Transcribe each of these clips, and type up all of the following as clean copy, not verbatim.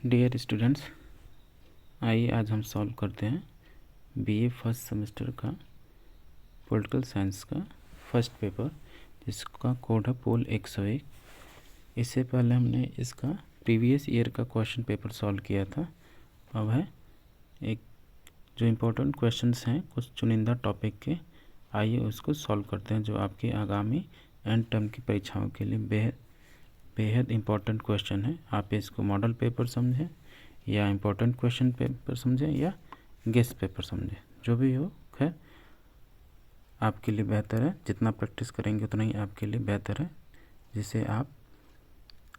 Dear students, आइए आज हम सॉल्व करते हैं बीए फर्स्ट सेमेस्टर का पॉलिटिकल साइंस का फर्स्ट पेपर, जिसका कोड है पोल 101। इससे पहले हमने इसका प्रीवियस ईयर का क्वेश्चन पेपर सॉल्व किया था। अब है एक जो इम्पोर्टेंट क्वेश्चंस हैं कुछ चुनिंदा टॉपिक के, आइए उसको सॉल्व करते हैं, जो आपके आगामी एंड टर्म की परीक्षाओं के लिए बेहद इम्पोर्टेंट क्वेश्चन है। आप इसको मॉडल पेपर समझें या इम्पोर्टेंट क्वेश्चन पेपर समझें या गेस्ट पेपर समझें, जो भी हो खैर आपके लिए बेहतर है। जितना प्रैक्टिस करेंगे उतना ही आपके लिए बेहतर है, जिससे आप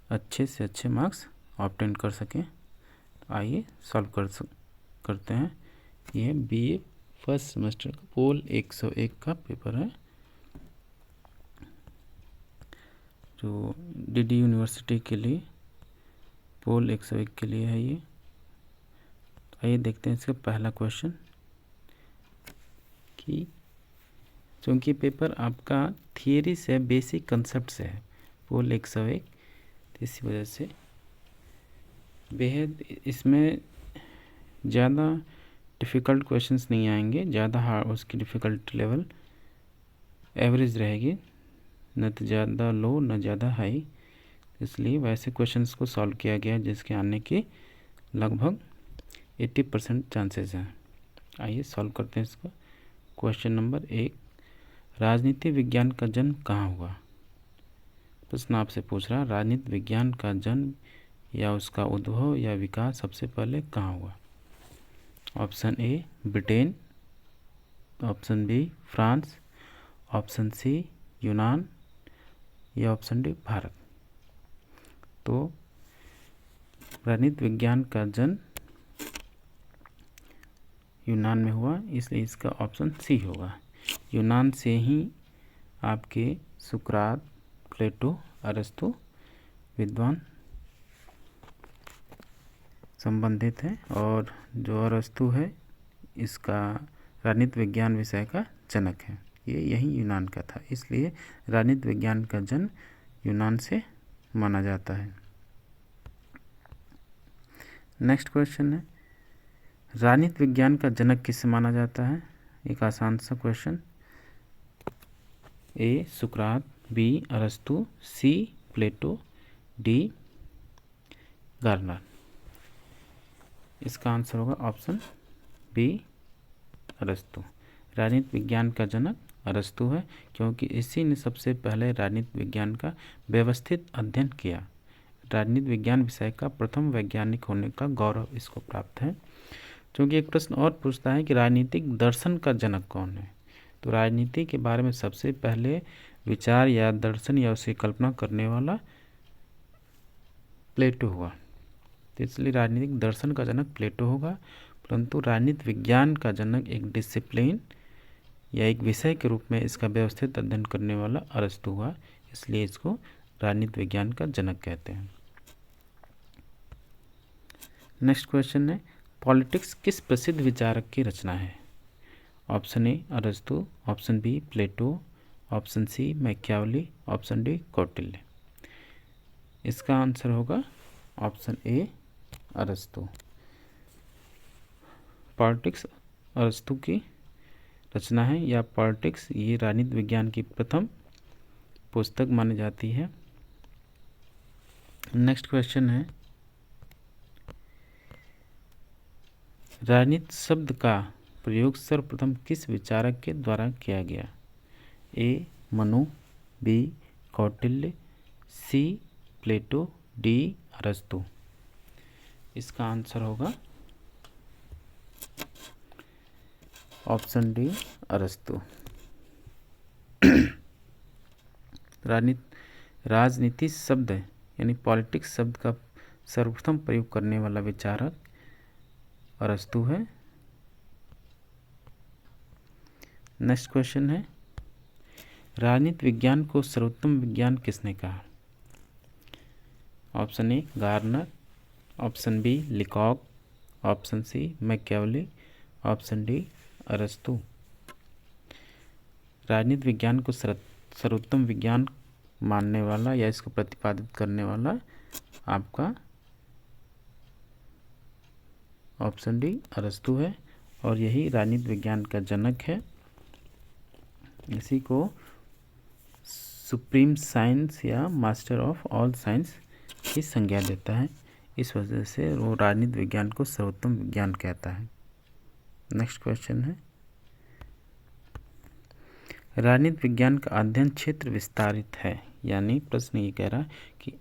अच्छे से अच्छे मार्क्स ऑब्टेन कर सकें। तो आइए सॉल्व करते हैं। ये बीए फर्स्ट सेमेस्टर का पोल 101 का पेपर है, जो डीडी यूनिवर्सिटी के लिए पोल 101 के लिए है ये। तो आइए देखते हैं इसका पहला क्वेश्चन कि चूँकि पेपर आपका थियरी से बेसिक कंसेप्ट से है पोल 101, तो इसी वजह से बेहद इसमें ज़्यादा डिफ़िकल्ट क्वेश्चंस नहीं आएंगे, ज़्यादा हार्ड उसकी डिफ़िकल्ट लेवल एवरेज रहेगी, न तो ज़्यादा लो न ज़्यादा हाई। इसलिए वैसे क्वेश्चंस को सॉल्व किया गया जिसके आने के लगभग 80% चांसेस हैं। आइए सॉल्व करते हैं इसका। क्वेश्चन नंबर 1, राजनीति विज्ञान का जन्म कहाँ हुआ? प्रश्न आपसे पूछ रहा, राजनीति विज्ञान का जन्म या उसका उद्भव या विकास सबसे पहले कहाँ हुआ? Option A Britain, option B France, option C यूनान या ऑप्शन डी भारत। तो राजनीति विज्ञान का जन्म यूनान में हुआ, इसलिए इसका ऑप्शन सी होगा। यूनान से ही आपके सुकरात, प्लेटो, अरस्तु विद्वान संबंधित है, और जो अरस्तु है इसका राजनीति विज्ञान विषय का जनक है। ये यही यूनान का था, इसलिए राजनीति विज्ञान का जन्म यूनान से माना जाता है। नेक्स्ट क्वेश्चन है, राजनीति विज्ञान का जनक किसे माना जाता है? एक आसान सा क्वेश्चन। ए सुकरात, बी अरस्तु, सी प्लेटो, डी गार्नर। इसका आंसर होगा ऑप्शन बी अरस्तु। राजनीति विज्ञान का जनक अरस्तु है, क्योंकि इसी ने सबसे पहले राजनीति विज्ञान का व्यवस्थित अध्ययन किया। राजनीति विज्ञान विषय का प्रथम वैज्ञानिक होने का गौरव इसको प्राप्त है। क्योंकि एक प्रश्न और पूछता है कि राजनीतिक दर्शन का जनक कौन है, तो राजनीति के बारे में सबसे पहले विचार या दर्शन या उसकी कल्पना करने वाला प्लेटो हुआ, तो इसलिए राजनीतिक दर्शन का जनक प्लेटो होगा। परंतु राजनीति विज्ञान का जनक एक डिसिप्लिन या एक विषय के रूप में इसका व्यवस्थित अध्ययन करने वाला अरस्तु हुआ, इसलिए इसको राजनीति विज्ञान का जनक कहते हैं। नेक्स्ट क्वेश्चन है, पॉलिटिक्स किस प्रसिद्ध विचारक की रचना है? ऑप्शन ए अरस्तु, option B Plato, option C Machiavelli, option D Kautilya. इसका आंसर होगा ऑप्शन ए अरस्तु। पॉलिटिक्स अरस्तु की रचना है, या पॉलिटिक्स ये राजनीति विज्ञान की प्रथम पुस्तक मानी जाती है। नेक्स्ट क्वेश्चन है, राजनीति शब्द का प्रयोग सर्वप्रथम किस विचारक के द्वारा किया गया? ए मनु, बी कौटिल्य, सी प्लेटो, डी अरस्तु। इसका आंसर होगा ऑप्शन डी अरस्तु। राजनीति शब्द यानी पॉलिटिक्स शब्द का सर्वप्रथम प्रयोग करने वाला विचारक अरस्तु है। नेक्स्ट क्वेश्चन है, राजनीति विज्ञान को सर्वोत्तम विज्ञान किसने कहा? Option A Garner, option B Leacock, option C Machiavelli, option D अरस्तु। राजनीति विज्ञान को सर्वोत्तम विज्ञान मानने वाला या इसको प्रतिपादित करने वाला आपका ऑप्शन डी अरस्तु है, और यही राजनीति विज्ञान का जनक है। इसी को सुप्रीम साइंस या मास्टर ऑफ ऑल साइंस की संज्ञा देता है। इस वजह से वो राजनीति विज्ञान को सर्वोत्तम विज्ञान कहता है। नेक्स्ट क्वेश्चन है, राजनीति विज्ञान का अध्ययन क्षेत्र विस्तारित है। यानी प्रश्न ये कह रहा है कि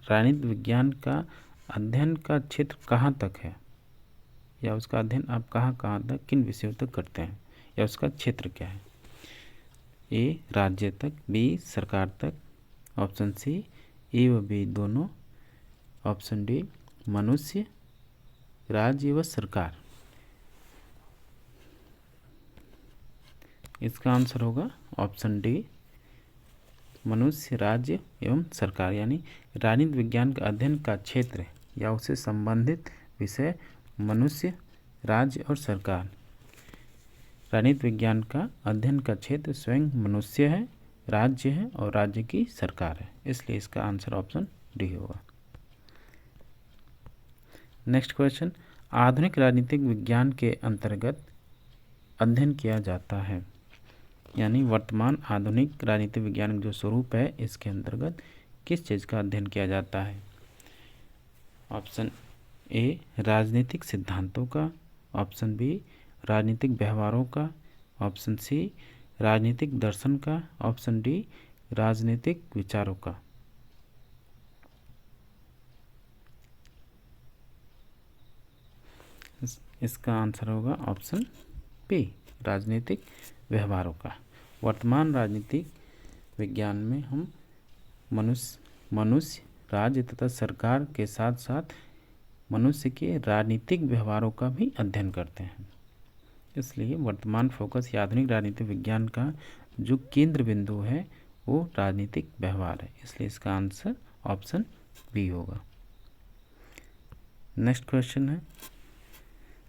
राजनीति विज्ञान का अध्ययन का क्षेत्र कहाँ तक है, या उसका अध्ययन आप कहाँ कहाँ तक, किन विषयों तक करते हैं, या उसका क्षेत्र क्या है। ए राज्य तक, बी सरकार तक, ऑप्शन सी ए व बी दोनों, ऑप्शन डी मनुष्य, राज्य व सरकार। इसका आंसर होगा ऑप्शन डी मनुष्य, राज्य एवं सरकार। यानी राजनीति विज्ञान का अध्ययन का क्षेत्र या उससे संबंधित विषय मनुष्य, राज्य और सरकार। राजनीति विज्ञान का अध्ययन का क्षेत्र स्वयं मनुष्य है, राज्य है और राज्य की सरकार है, इसलिए इसका आंसर ऑप्शन डी होगा। नेक्स्ट क्वेश्चन, आधुनिक राजनीतिक विज्ञान के अंतर्गत अध्ययन किया जाता है। यानी वर्तमान आधुनिक राजनीतिक विज्ञान जो स्वरूप है, इसके अंतर्गत किस चीज़ का अध्ययन किया जाता है। ऑप्शन ए राजनीतिक सिद्धांतों का, ऑप्शन बी राजनीतिक व्यवहारों का, ऑप्शन सी राजनीतिक दर्शन का, ऑप्शन डी राजनीतिक विचारों का। इसका आंसर होगा ऑप्शन बी राजनीतिक व्यवहारों का। वर्तमान राजनीतिक विज्ञान में हम मनुष्य, राज्य तथा सरकार के साथ साथ मनुष्य के राजनीतिक व्यवहारों का भी अध्ययन करते हैं। इसलिए वर्तमान फोकस या आधुनिक राजनीतिक विज्ञान का जो केंद्र बिंदु है वो राजनीतिक व्यवहार है, इसलिए इसका आंसर ऑप्शन बी होगा। नेक्स्ट क्वेश्चन है,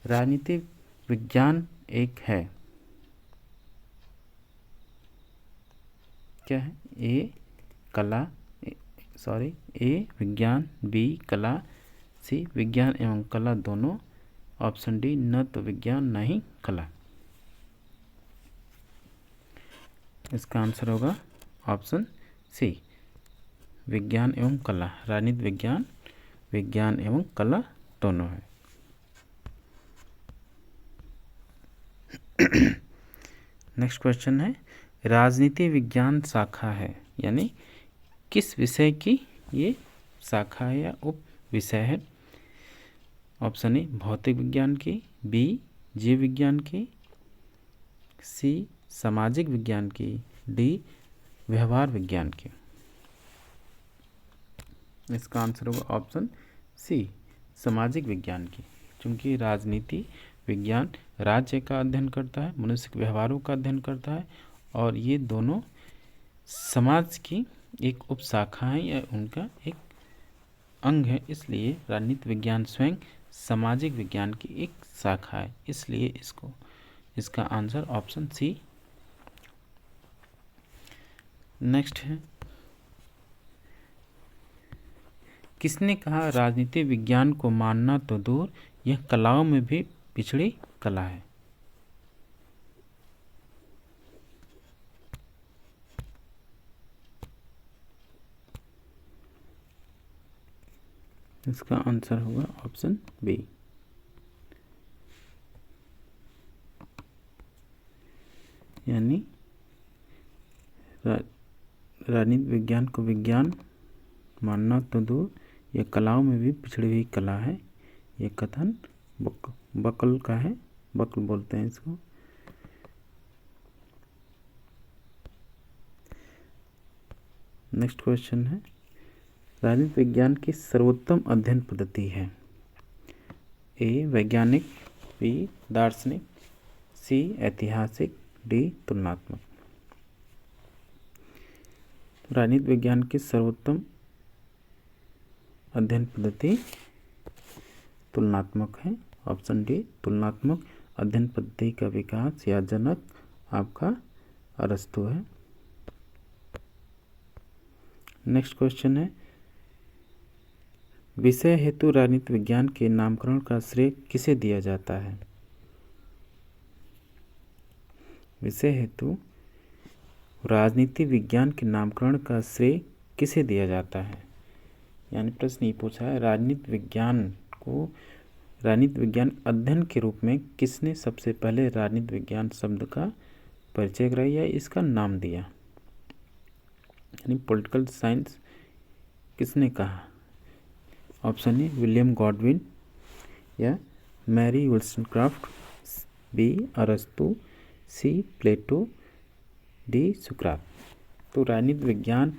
राजनीतिक विज्ञान एक है, क्या है। ए विज्ञान, बी कला, सी विज्ञान एवं कला दोनों, ऑप्शन डी न तो विज्ञान न ही कला। इसका आंसर होगा ऑप्शन सी विज्ञान एवं कला। राजनीति विज्ञान विज्ञान एवं कला दोनों है। नेक्स्ट क्वेश्चन है, राजनीति विज्ञान शाखा है, यानी किस विषय की ये शाखा है या उप विषय है। ऑप्शन ए भौतिक विज्ञान की, बी जीव विज्ञान की, सी सामाजिक विज्ञान की, डी व्यवहार विज्ञान की। इसका आंसर होगा ऑप्शन सी सामाजिक विज्ञान की, क्योंकि राजनीति विज्ञान राज्य का अध्ययन करता है, मनुष्य के व्यवहारों का अध्ययन करता है, और ये दोनों समाज की एक उपशाखा है या उनका एक अंग है। इसलिए राजनीति विज्ञान स्वयं सामाजिक विज्ञान की एक शाखा है, इसलिए इसका आंसर ऑप्शन सी। नेक्स्ट है, किसने कहा राजनीति विज्ञान को मानना तो दूर यह कलाओं में भी पिछड़ी कला है। इसका आंसर होगा ऑप्शन बी। यानी राजनीति विज्ञान को विज्ञान मानना तो दूर यह कलाओं में भी पिछड़ी हुई कला है, ये कथन बकल का है, बकल बोलते हैं इसको। नेक्स्ट क्वेश्चन है, राजनीति विज्ञान की सर्वोत्तम अध्ययन पद्धति है। ए वैज्ञानिक, बी दार्शनिक, सी ऐतिहासिक, डी तुलनात्मक। राजनीति विज्ञान की सर्वोत्तम अध्ययन पद्धति तुलनात्मक है, ऑप्शन डी तुलनात्मक अध्ययन पद्धति का विकास या जनक आपका अरस्तु है। नेक्स्ट क्वेश्चन है, विषय हेतु राजनीति विज्ञान के नामकरण का श्रेय किसे दिया जाता है? विषय हेतु राजनीति विज्ञान के नामकरण का श्रेय किसे दिया जाता है? यानी प्रश्न ये पूछा है, राजनीति विज्ञान अध्ययन के रूप में किसने सबसे पहले राजनीति विज्ञान शब्द का परिचय कराया या इसका नाम दिया? यानी पॉलिटिकल साइंस किसने कहा? ऑप्शन ए विलियम गॉडविन, या मैरी वोल्सनक्राफ्ट, बी अरस्तु, सी प्लेटो, डी सुकरात। तो राजनीति विज्ञान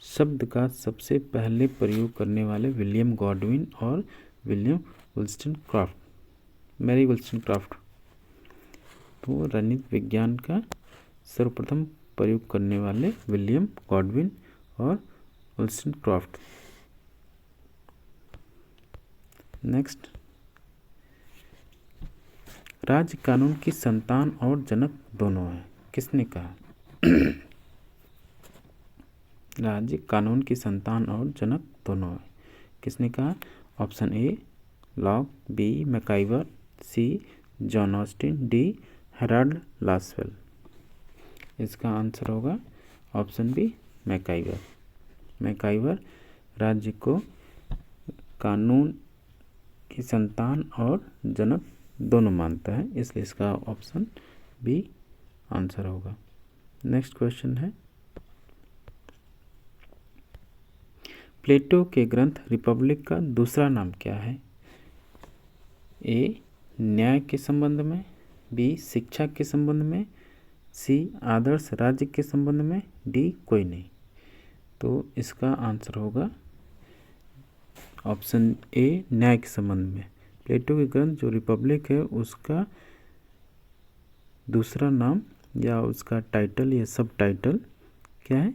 शब्द का सबसे पहले प्रयोग करने वाले विलियम गॉडविन और विलियम वोल्सनक्राफ्ट, मैरी वोल्सनक्राफ्ट। तो राजनीति विज्ञान का सर्वप्रथम प्रयोग करने वाले विलियम गॉडविन और वोल्सनक्राफ्ट। नेक्स्ट, राज्य कानून की संतान और जनक दोनों है, किसने कहा? राज्य कानून की संतान और जनक दोनों है, किसने कहा? Option A Locke, B MacIver, C John Austin, D Harold Lasswell. इसका आंसर होगा ऑप्शन बी मैकाइवर। मैकाइवर राज्य को कानून की संतान और जनक दोनों मानता है, इसलिए इसका ऑप्शन बी आंसर होगा। नेक्स्ट क्वेश्चन है, प्लेटो के ग्रंथ रिपब्लिक का दूसरा नाम क्या है? ए न्याय के संबंध में, बी शिक्षा के संबंध में, सी आदर्श राज्य के संबंध में, डी कोई नहीं। तो इसका आंसर होगा ऑप्शन ए न्याय के संबंध में। प्लेटो के ग्रंथ जो रिपब्लिक है उसका दूसरा नाम या उसका टाइटल या सब टाइटल क्या है?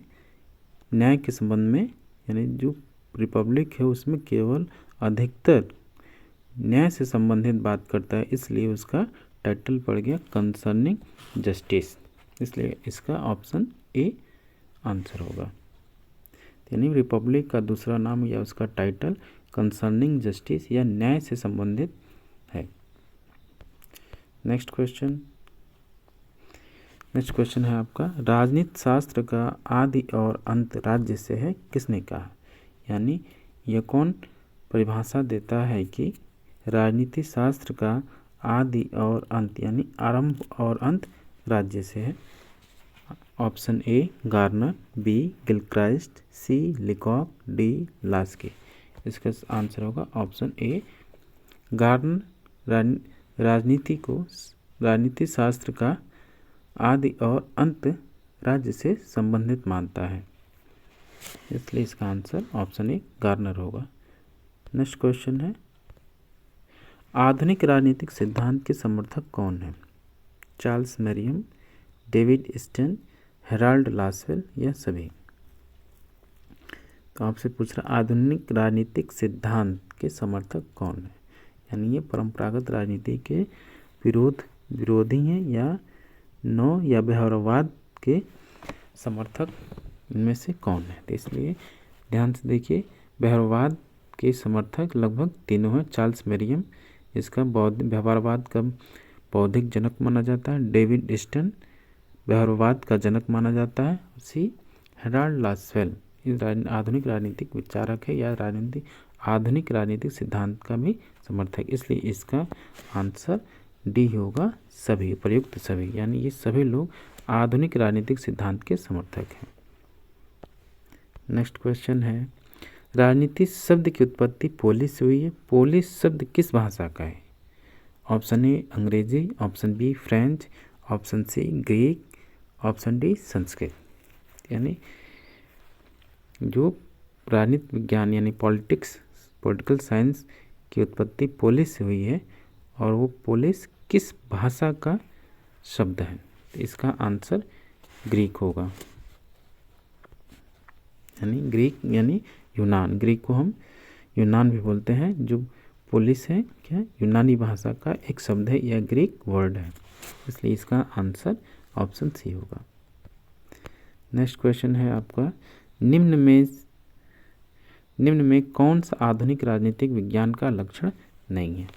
न्याय के संबंध में। यानी जो रिपब्लिक है उसमें केवल अधिकतर न्याय से संबंधित बात करता है, इसलिए उसका टाइटल पड़ गया कंसर्निंग जस्टिस, इसलिए इसका ऑप्शन ए आंसर होगा। यानी रिपब्लिक का दूसरा नाम या उसका टाइटल कंसर्निंग जस्टिस या न्याय से संबंधित है। नेक्स्ट क्वेश्चन है आपका, राजनीति शास्त्र का आदि और अंत राज्य से है, किसने कहा? यानी यह कौन परिभाषा देता है कि राजनीति शास्त्र का आदि और अंत यानी आरंभ और अंत राज्य से है? Option A Garner, B Gilchrist, C Leacock, D Laski. इसका आंसर होगा ऑप्शन ए गार्नर राजनीति शास्त्र का आदि और अंत राज्य से संबंधित मानता है, इसलिए इसका आंसर ऑप्शन ए गार्नर होगा। नेक्स्ट क्वेश्चन है, आधुनिक राजनीतिक सिद्धांत के समर्थक कौन है? Charles Merriam, David Easton, Harold Lasswell या सभी? तो आपसे पूछ रहा आधुनिक राजनीतिक सिद्धांत के समर्थक कौन है? यानी ये परंपरागत राजनीति के विरोधी हैं या नव या व्यवहारवाद के समर्थक इनमें से कौन है? तो इसलिए ध्यान से देखिए, व्यवहारवाद के समर्थक लगभग तीनों हैं। चार्ल्स मेरियम इसका व्यवहारवाद का बौद्धिक जनक माना जाता है, डेविड स्टन व्यवहारवाद का जनक माना जाता है, सी हेराल्ड लासवेल आधुनिक राजनीतिक विचारक है या आधुनिक राजनीतिक सिद्धांत का भी समर्थक, इसलिए इसका आंसर डी होगा सभी, प्रयुक्त सभी, यानी ये सभी लोग आधुनिक राजनीतिक सिद्धांत के समर्थक हैं। नेक्स्ट क्वेश्चन है, राजनीति शब्द की उत्पत्ति पोलिस से हुई है, पोलिस शब्द किस भाषा का है? Option A Angrezi, option B French, option C Greek, option D Sanskrit. यानी जो राजनीति विज्ञान यानी पॉलिटिकल साइंस की उत्पत्ति पोलिस से हुई है और वो पोलिस किस भाषा का शब्द है? तो इसका आंसर ग्रीक होगा। यानी ग्रीक यानी यूनान, ग्रीक को हम यूनान भी बोलते हैं। जो पोलिस है क्या यूनानी भाषा का एक शब्द है या ग्रीक वर्ड है, इसलिए इसका आंसर ऑप्शन सी होगा। नेक्स्ट क्वेश्चन है आपका, निम्न में कौन सा आधुनिक राजनीतिक विज्ञान का लक्षण नहीं है?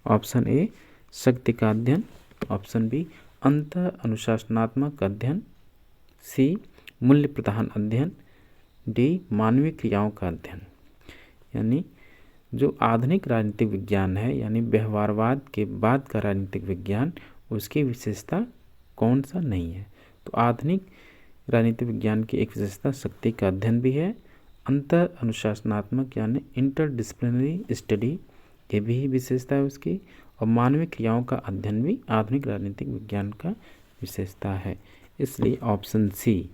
ऑप्शन ए शक्ति का अध्ययन, ऑप्शन बी अंत अनुशासनात्मक अध्ययन, सी मूल्य प्रधान अध्ययन, डी मानवीय क्रियाओं का अध्ययन। यानी जो आधुनिक राजनीतिक विज्ञान है यानी व्यवहारवाद के बाद का राजनीतिक विज्ञान, उसकी विशेषता कौन सा नहीं है? तो आधुनिक राजनीतिक विज्ञान की एक विशेषता शक्ति का अध्ययन भी है, अंतर अनुशासनात्मक यानी इंटरडिसिप्लिनरी स्टडी ये भी विशेषता है उसकी, और मानवीय क्रियाओं का अध्ययन भी आधुनिक राजनीतिक विज्ञान का विशेषता है। इसलिए ऑप्शन सी,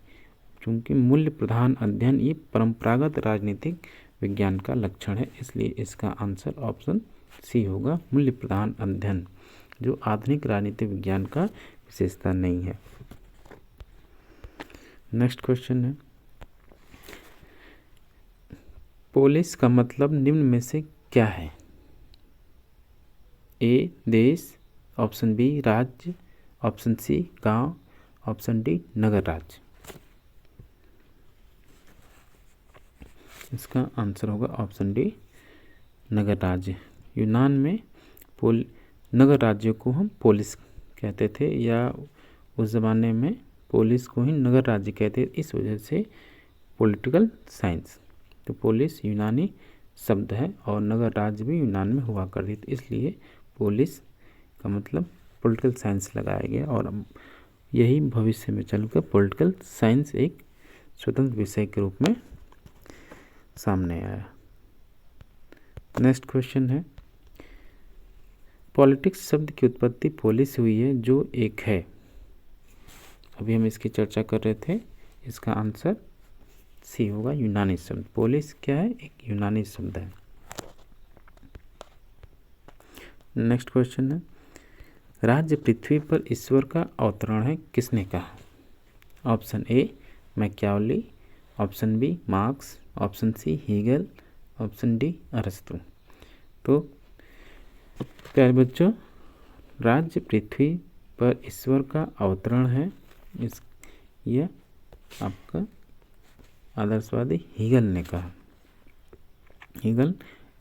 चूँकि मूल्य प्रधान अध्ययन ये परंपरागत राजनीतिक विज्ञान का लक्षण है, इसलिए इसका आंसर ऑप्शन सी होगा, मूल्य प्रधान अध्ययन, जो आधुनिक राजनीतिक विज्ञान का विशेषता नहीं है। नेक्स्ट क्वेश्चन है, पोलिस का मतलब निम्न में से क्या है? ए देश, ऑप्शन बी राज्य, ऑप्शन सी गांव, ऑप्शन डी नगर राज्य। इसका आंसर होगा ऑप्शन डी नगर राज्य। यूनान में नगर राज्यों को हम पोलिस कहते थे, या उस ज़माने में पोलिस को ही नगर राज्य कहते थे, इस वजह से पॉलिटिकल साइंस, तो पोलिस यूनानी शब्द है और नगर राज्य भी यूनान में हुआ करती थी, इसलिए पोलिस का मतलब पॉलिटिकल साइंस लगाया गया और यही भविष्य में चलकर पॉलिटिकल साइंस एक स्वतंत्र विषय के रूप में सामने आया। नेक्स्ट क्वेश्चन है, पॉलिटिक्स शब्द की उत्पत्ति पोलिस हुई है जो एक है। अभी हम इसकी चर्चा कर रहे थे, इसका आंसर सी होगा, यूनानी शब्द। पोलिस क्या है? एक यूनानी शब्द है। नेक्स्ट क्वेश्चन है, राज्य पृथ्वी पर ईश्वर का अवतरण है, किसने कहा? Option A Machiavelli, option B Marx, option C Hegel, option D Arastu. तो प्यारे बच्चों, राज्य पृथ्वी पर ईश्वर का अवतरण है, यह आपका आदर्शवादी हीगल ने कहा। हीगल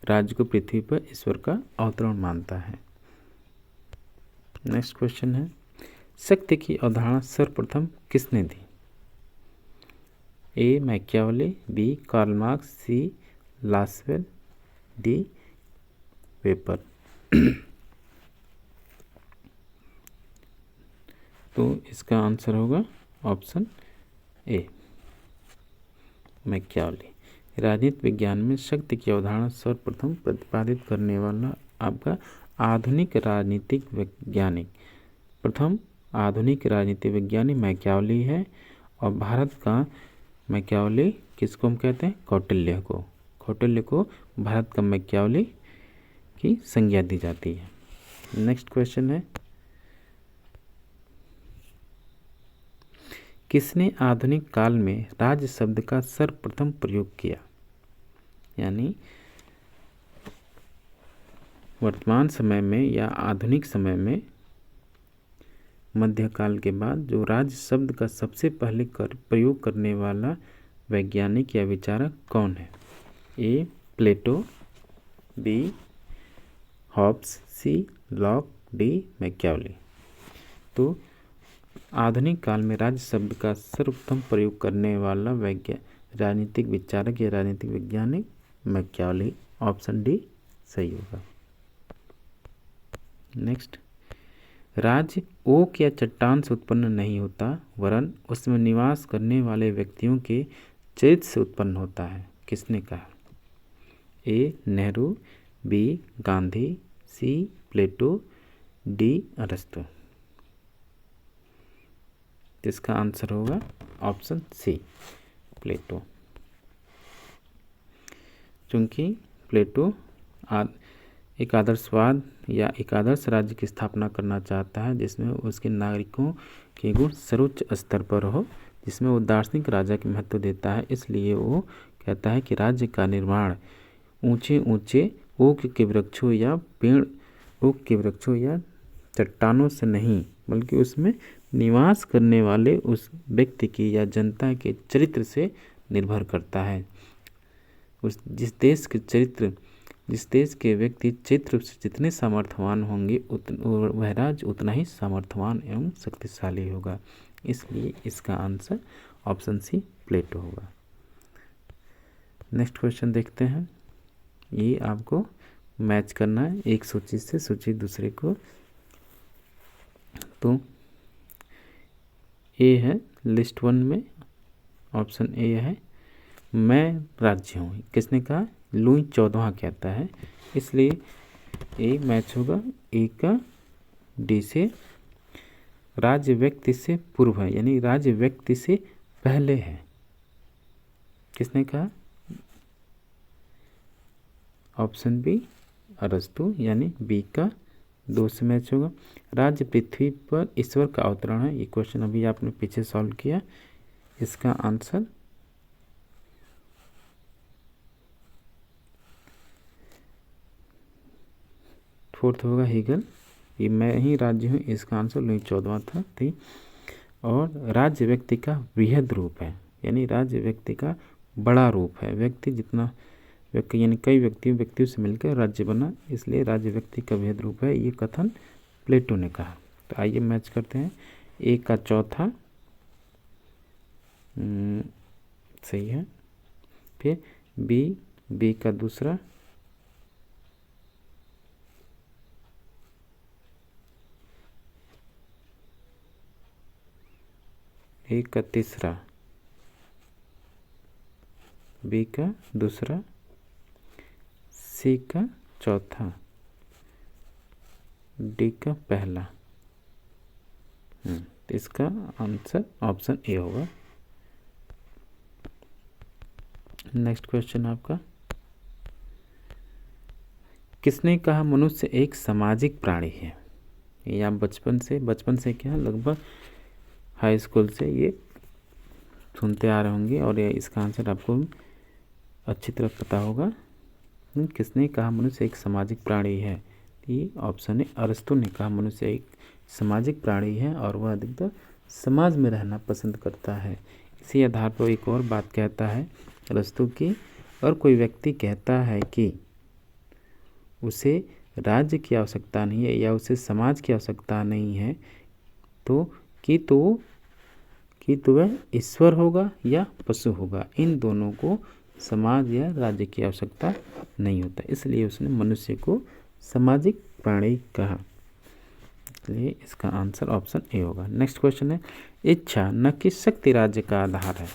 राज्य को पृथ्वी पर ईश्वर का अवतरण मानता है। नेक्स्ट क्वेश्चन है, शक्ति की अवधारणा सर्वप्रथम किसने दी? ए मैकियावेली, बी कार्ल मार्क्स, सी लासवेल, डी वेपर। तो इसका आंसर होगा ऑप्शन ए मैकियावेली। राजनीति विज्ञान में शक्ति की अवधारणा सर्वप्रथम प्रतिपादित करने वाला आपका आधुनिक राजनीतिक वैज्ञानिक, प्रथम आधुनिक राजनीतिक वैज्ञानिक मैकियावेली है। और भारत का मैकियावेली किसको हम कहते हैं? कौटिल्य को। कौटिल्य को भारत का मैकियावेली की संज्ञा दी जाती है। नेक्स्ट क्वेश्चन है, किसने आधुनिक काल में राज्य शब्द का सर्वप्रथम प्रयोग किया? यानी वर्तमान समय में या आधुनिक समय में मध्यकाल के बाद जो राज्य शब्द का सबसे पहले प्रयोग करने वाला वैज्ञानिक या विचारक कौन है? ए प्लेटो, बी हॉब्स, सी लॉक, डी मैकियावेली। तो आधुनिक काल में राज्य शब्द का सर्वप्रथम प्रयोग करने वाला राजनीतिक विचारक या राजनीतिक वैज्ञानिक मैकियावेली, ऑप्शन डी सही होगा। नेक्स्ट, राज्य ओक या चट्टान से उत्पन्न नहीं होता, वरन उसमें निवास करने वाले व्यक्तियों के चरित्र से उत्पन्न होता है, किसने कहा? ए नेहरू, बी गांधी, सी प्लेटो, डी अरस्तु। इसका आंसर होगा ऑप्शन सी प्लेटो। क्योंकि प्लेटो एक आदर्शवाद या एक आदर्श राज्य की स्थापना करना चाहता है जिसमें उसके नागरिकों के गुण सर्वोच्च स्तर पर हो, जिसमें वो दार्शनिक राजा के महत्व देता है। इसलिए वो कहता है कि राज्य का निर्माण ऊंचे ऊंचे ओक के वृक्षों या पेड़ ओक के वृक्षों या चट्टानों से नहीं, बल्कि उसमें निवास करने वाले उस व्यक्ति की या जनता के चरित्र से निर्भर करता है। जिस देश के व्यक्ति चरित्र रूप से जितने सामर्थ्यवान होंगे वह राज्य उतना ही सामर्थ्यवान एवं शक्तिशाली होगा। इसलिए इसका आंसर ऑप्शन सी प्लेटो होगा। नेक्स्ट क्वेश्चन देखते हैं। ये आपको मैच करना है एक सूची से सूची दूसरे को। तो ए है लिस्ट 1 में, ऑप्शन ए है मैं राज्य हूँ। किसने कहा? लुई 14वां कहता है, इसलिए ए मैच होगा ए का डी से। राज्य व्यक्ति से पूर्व है, यानी राज्य व्यक्ति से पहले है। किसने कहा? ऑप्शन बी अरस्तु, यानी बी का 2 से मैच होगा। राज्य पृथ्वी पर ईश्वर का अवतरण है। ये क्वेश्चन अभी आपने पीछे सॉल्व किया। इसका आंसर फोर्थ होगा हीगल। ये मैं ही राज्य हूँ, इसका आंसर लुई 14वां था थी। और राज्य व्यक्ति का वृहद रूप है, यानी राज्य व्यक्ति का बड़ा रूप है। व्यक्ति जितना व्यक्ति यानी कई व्यक्तियों से मिलकर राज्य बना, इसलिए राज्य व्यक्ति का वृहद रूप है। ये कथन प्लेटो ने कहा। तो आइए मैच करते हैं। ए का चौथा सही है, फिर बी का दूसरा, ए का तीसरा, बी का दूसरा, सी का चौथा, डी का पहला। तो इसका आंसर ऑप्शन ए होगा। नेक्स्ट क्वेश्चन आपका, किसने कहा मनुष्य एक सामाजिक प्राणी है? ये आप बचपन से क्या लगभग हाई स्कूल से ये सुनते आ रहे होंगे और ये इसका आंसर आपको अच्छी तरह पता होगा। किसने कहा मनुष्य एक सामाजिक प्राणी है? ये ऑप्शन है अरस्तु ने कहा मनुष्य एक सामाजिक प्राणी है और वह अधिकतर समाज में रहना पसंद करता है। इसी आधार पर एक और बात कहता है अरस्तु की, और कोई व्यक्ति कहता है कि उसे राज्य की आवश्यकता नहीं है या उसे समाज की आवश्यकता नहीं है, तो वह ईश्वर होगा या पशु होगा। इन दोनों को समाज या राज्य की आवश्यकता नहीं होता, इसलिए उसने मनुष्य को सामाजिक प्राणी कहा। इसलिए इसका आंसर ऑप्शन ए होगा। नेक्स्ट क्वेश्चन है, इच्छा न कि शक्ति राज्य का आधार है।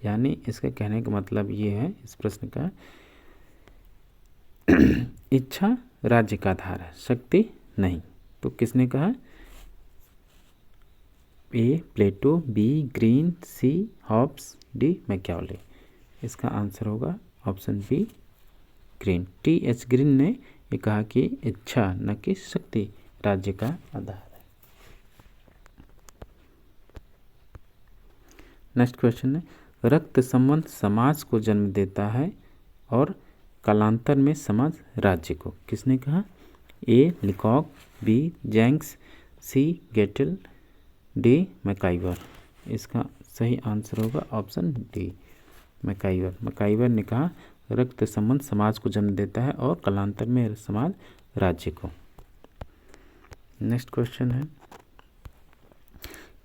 यानी इसका कहने का मतलब ये है इस प्रश्न का, इच्छा राज्य का आधार है, शक्ति नहीं। तो किसने कहा? A Plato, B Green, C Hobbes, D Machiavelli. इसका आंसर होगा option B Green. T H. Green ने ये कहा कि इच्छा न कि शक्ति राज्य का आधार है। नेक्स्ट क्वेश्चन है, रक्त संबंध समाज को जन्म देता है और कालांतर में समाज राज्य को। किसने कहा? ए लिकॉक, बी जेंक्स, सी गेटल, डी मैकाइवर। इसका सही आंसर होगा ऑप्शन डी मैकाइवर ने कहा रक्त संबंध समाज को जन्म देता है और कालांतर में समाज राज्य को। नेक्स्ट क्वेश्चन है,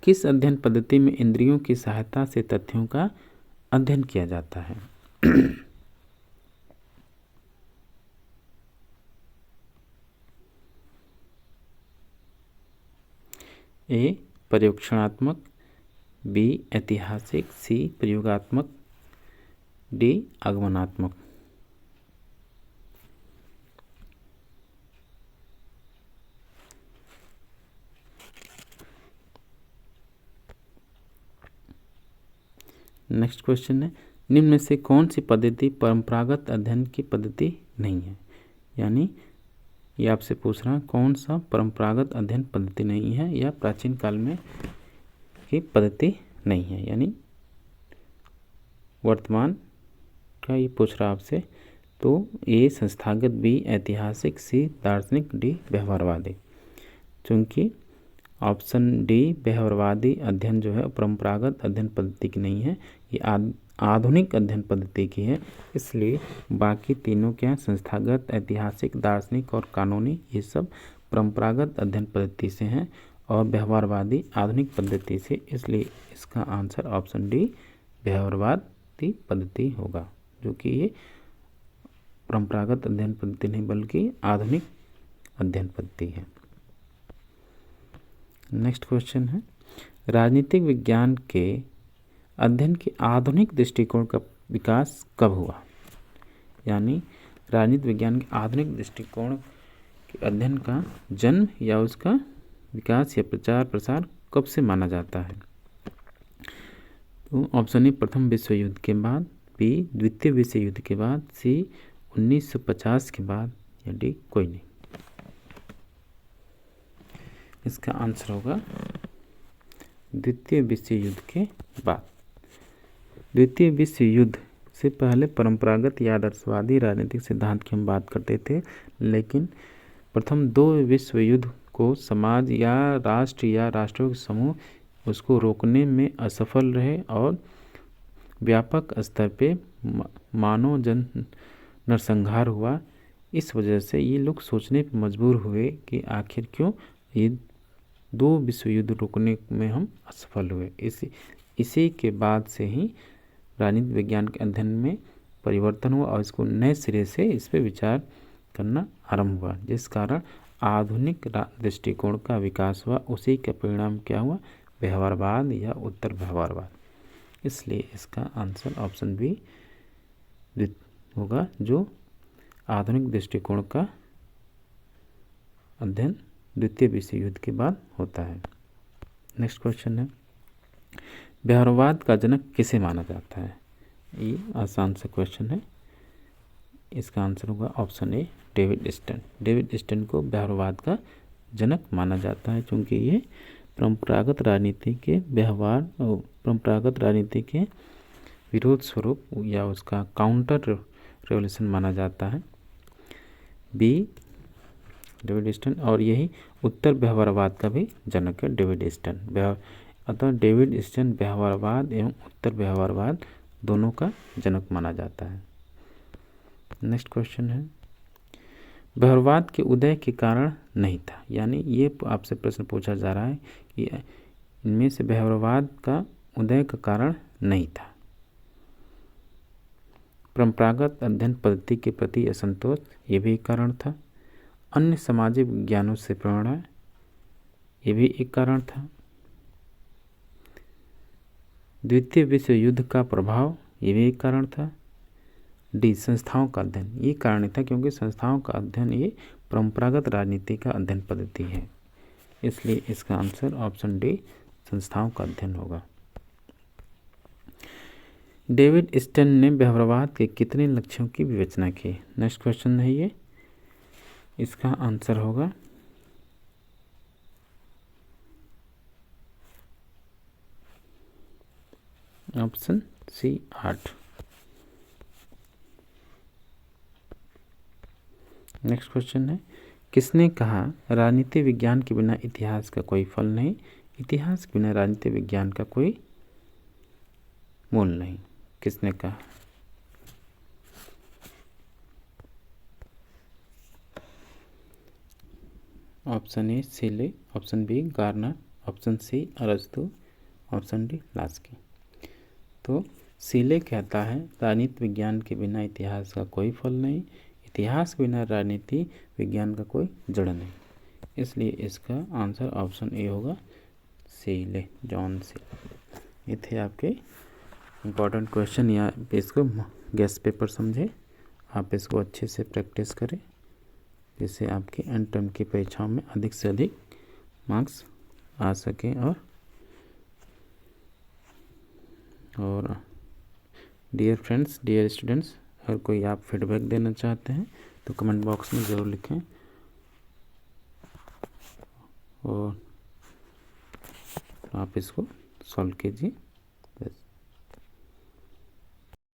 किस अध्ययन पद्धति में इंद्रियों की सहायता से तथ्यों का अध्ययन किया जाता है? ए प्रयोक्षणात्मक, बी ऐतिहासिक, सी प्रयोगात्मक, डी आगमनात्मक। नेक्स्ट क्वेश्चन है, निम्न में से कौन सी पद्धति परंपरागत अध्ययन की पद्धति नहीं है? यानी ये आपसे पूछ रहा है कौन सा परंपरागत अध्ययन पद्धति नहीं है या प्राचीन काल में की पद्धति नहीं है, यानी वर्तमान का ये पूछ रहा आपसे। तो ए संस्थागत, बी ऐतिहासिक, सी दार्शनिक, डी व्यवहारवादी। चूँकि ऑप्शन डी व्यवहारवादी अध्ययन जो है परंपरागत अध्ययन पद्धति की नहीं है, ये आधुनिक अध्ययन पद्धति की है, इसलिए बाकी तीनों क्या संस्थागत, ऐतिहासिक, दार्शनिक और कानूनी ये सब परंपरागत अध्ययन पद्धति से हैं और व्यवहारवादी आधुनिक पद्धति से, इसलिए इसका आंसर ऑप्शन डी व्यवहारवादी पद्धति होगा, जो कि ये परंपरागत अध्ययन पद्धति नहीं बल्कि आधुनिक अध्ययन पद्धति है। नेक्स्ट क्वेश्चन है, राजनीतिक विज्ञान के अध्ययन के आधुनिक दृष्टिकोण का विकास कब हुआ? यानी राजनीतिक विज्ञान के आधुनिक दृष्टिकोण के अध्ययन का जन्म या उसका विकास या प्रचार प्रसार कब से माना जाता है? तो ऑप्शन ए प्रथम विश्व युद्ध के बाद, बी द्वितीय विश्व युद्ध के बाद, सी 1950 के बाद, या डी कोई नहीं। इसका आंसर होगा द्वितीय विश्व युद्ध के बाद। द्वितीय विश्व युद्ध से पहले परंपरागत या आदर्शवादी राजनीतिक सिद्धांत की हम बात करते थे, लेकिन प्रथम दो विश्व युद्ध को समाज या राष्ट्रों के समूह उसको रोकने में असफल रहे और व्यापक स्तर पे मानव जन नरसंहार हुआ। इस वजह से ये लोग सोचने पर मजबूर हुए कि आखिर क्यों ये दो विश्व युद्ध रोकने में हम असफल हुए। इसी के बाद से ही राजनीतिक विज्ञान के अध्ययन में परिवर्तन हुआ और इसको नए सिरे से इस पर विचार करना आरंभ हुआ, जिस कारण आधुनिक दृष्टिकोण का विकास हुआ। उसी का परिणाम क्या हुआ? व्यवहारवाद या उत्तर व्यवहारवाद। इसलिए इसका आंसर ऑप्शन बी होगा, जो आधुनिक दृष्टिकोण का अध्ययन द्वितीय विश्व युद्ध के बाद होता है। नेक्स्ट क्वेश्चन है, व्यवहारवाद का जनक किसे माना जाता है? ये आसान सा क्वेश्चन है। इसका आंसर होगा option A David Easton. David Easton को व्यवहारवाद का जनक माना जाता है, क्योंकि ये परंपरागत राजनीति के व्यवहार और परंपरागत राजनीति के विरोध स्वरूप या उसका काउंटर रेवोल्यूशन माना जाता है। बी डेविड स्टन, और यही उत्तर व्यवहारवाद का भी जनक है डेविड स्टन। अतः डेविड स्टन व्यवहारवाद एवं उत्तर व्यवहारवाद दोनों का जनक माना जाता है। नेक्स्ट क्वेश्चन है, व्यवहारवाद के उदय के कारण नहीं था। यानी ये आपसे प्रश्न पूछा जा रहा है कि इनमें से व्यवहारवाद का उदय का कारण नहीं था। परंपरागत अध्ययन पद्धति के प्रति असंतोष ये भी एक कारण था। अन्य सामाजिक विज्ञानों से प्रेरणा ये भी एक कारण था। द्वितीय विश्व युद्ध का प्रभाव ये भी एक कारण था। डी संस्थाओं का अध्ययन ये कारण था, क्योंकि संस्थाओं का अध्ययन ये परंपरागत राजनीति का अध्ययन पद्धति है, इसलिए इसका आंसर ऑप्शन डी संस्थाओं का अध्ययन होगा। डेविड स्टन ने व्यवहारवाद के कितने लक्ष्यों की विवेचना की? नेक्स्ट क्वेश्चन है ये। इसका आंसर होगा ऑप्शन सी 8। नेक्स्ट क्वेश्चन है, किसने कहा राजनीति विज्ञान के बिना इतिहास का कोई फल नहीं? इतिहास के बिना राजनीति विज्ञान का कोई मूल नहीं। किसने कहा? Option A Seeley, option B Garner, option C अरस्तु, ऑप्शन डी लास्की। तो सीले कहता है राजनीति विज्ञान के बिना इतिहास का कोई फल नहीं, इतिहास के बिना राजनीति विज्ञान का कोई जड़ नहीं। इसलिए इसका आंसर ऑप्शन ए होगा सीले, जॉन सीले। ये थे आपके इम्पॉर्टेंट क्वेश्चन, या इसको गेस्ट पेपर समझे। आप इसको अच्छे से प्रैक्टिस करें, जिससे आपकी एंड टर्म की परीक्षाओं में अधिक से अधिक मार्क्स आ सकें। और डियर फ्रेंड्स, डियर स्टूडेंट्स, अगर कोई आप फीडबैक देना चाहते हैं तो कमेंट बॉक्स में ज़रूर लिखें, और आप इसको सॉल्व कीजिए।